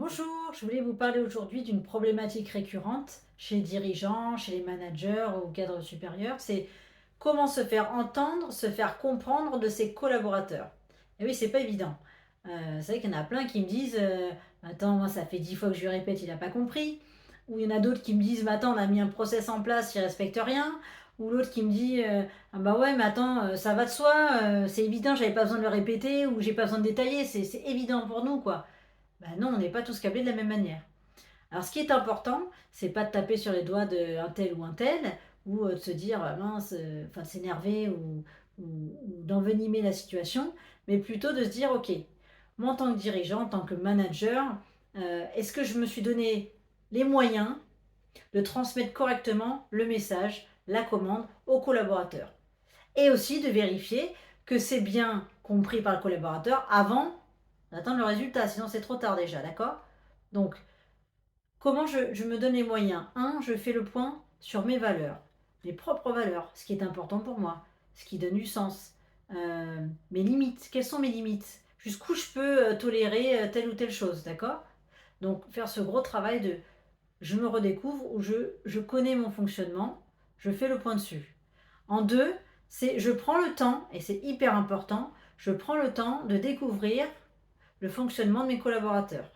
Bonjour, je voulais vous parler aujourd'hui d'une problématique récurrente chez les dirigeants, chez les managers ou cadres supérieurs, c'est comment se faire entendre, se faire comprendre de ses collaborateurs. Et oui, c'est pas évident. C'est vrai qu'il y en a plein qui me disent attends, moi ça fait 10 fois que je lui répète, il n'a pas compris. Ou il y en a d'autres qui me disent mais attends, on a mis un process en place, il respecte rien. Ou l'autre qui me dit ah bah ouais, mais attends, ça va de soi, c'est évident, j'avais pas besoin de le répéter ou j'ai pas besoin de détailler, c'est évident pour nous quoi. Ben non, on n'est pas tous câblés de la même manière. Alors, ce qui est important, c'est pas de taper sur les doigts d'un tel ou un tel, ou de se dire mince, enfin de s'énerver ou d'envenimer la situation, mais plutôt de se dire ok, moi en tant que dirigeant, en tant que manager, est-ce que je me suis donné les moyens de transmettre correctement le message, la commande aux collaborateurs et aussi de vérifier que c'est bien compris par le collaborateur avant d'attendre le résultat, sinon c'est trop tard déjà, d'accord? Donc, comment je me donne les moyens? Un, je fais le point sur mes valeurs, mes propres valeurs, ce qui est important pour moi, ce qui donne du sens. Mes limites, quelles sont mes limites? Jusqu'où je peux tolérer telle ou telle chose, d'accord? Donc, faire ce gros travail de je me redécouvre ou je connais mon fonctionnement, je fais le point dessus. En deux, c'est je prends le temps, et c'est hyper important, je prends le temps de découvrir le fonctionnement de mes collaborateurs.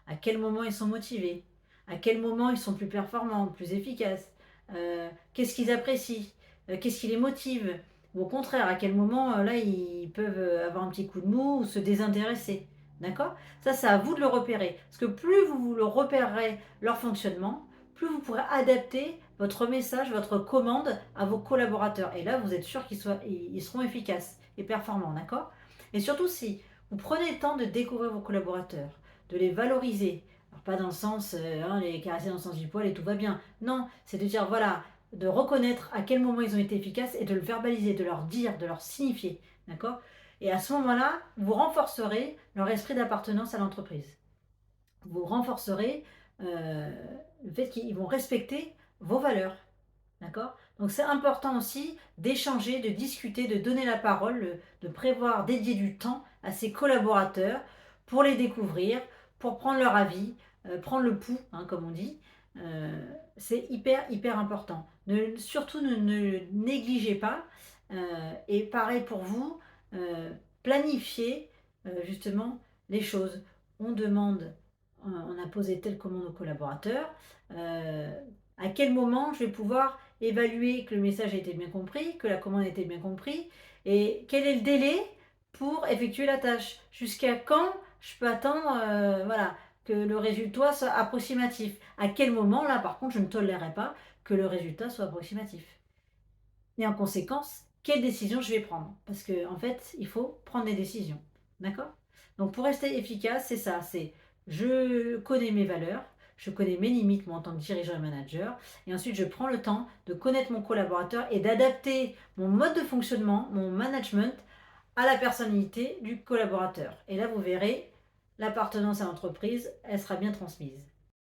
À quel moment ils sont motivés? À quel moment ils sont plus performants, plus efficaces? Qu'est-ce qu'ils apprécient? Qu'est-ce qui les motive? Ou au contraire, à quel moment là ils peuvent avoir un petit coup de mou ou se désintéresser? D'accord? Ça, c'est à vous de le repérer. Parce que plus vous le repérerez leur fonctionnement, plus vous pourrez adapter votre message, votre commande à vos collaborateurs. Et là, vous êtes sûr ils seront efficaces et performants. D'accord? Et surtout, si vous prenez le temps de découvrir vos collaborateurs, de les valoriser. Alors, pas dans le sens, les caresser dans le sens du poil et tout va bien. Non, c'est de dire, voilà, de reconnaître à quel moment ils ont été efficaces et de le verbaliser, de leur dire, de leur signifier. D'accord? Et à ce moment-là, vous renforcerez leur esprit d'appartenance à l'entreprise. Vous renforcerez euh, le fait qu'ils vont respecter vos valeurs. D'accord? Donc c'est important aussi d'échanger, de discuter, de donner la parole, de prévoir, dédier du temps à ses collaborateurs pour les découvrir, pour prendre leur avis, prendre le pouls, hein, comme on dit. C'est hyper important. Surtout ne négligez pas. Et pareil pour vous, euh, planifiez justement les choses. On demande, on a posé telle commande aux collaborateurs. euh, à quel moment je vais pouvoir évaluer que le message a été bien compris, que la commande a été bien comprise, et quel est le délai pour effectuer la tâche. Jusqu'à quand je peux attendre voilà, que le résultat soit approximatif. À quel moment, là, par contre, je ne tolérerai pas que le résultat soit approximatif. Et en conséquence, quelle décision je vais prendre? Parce qu'en fait, il faut prendre des décisions. D'accord? Donc pour rester efficace, c'est ça, c'est je connais mes valeurs, je connais mes limites moi en tant que dirigeant et manager, et ensuite je prends le temps de connaître mon collaborateur et d'adapter mon mode de fonctionnement, mon management à la personnalité du collaborateur. Et là, vous verrez, l'appartenance à l'entreprise, elle sera bien transmise.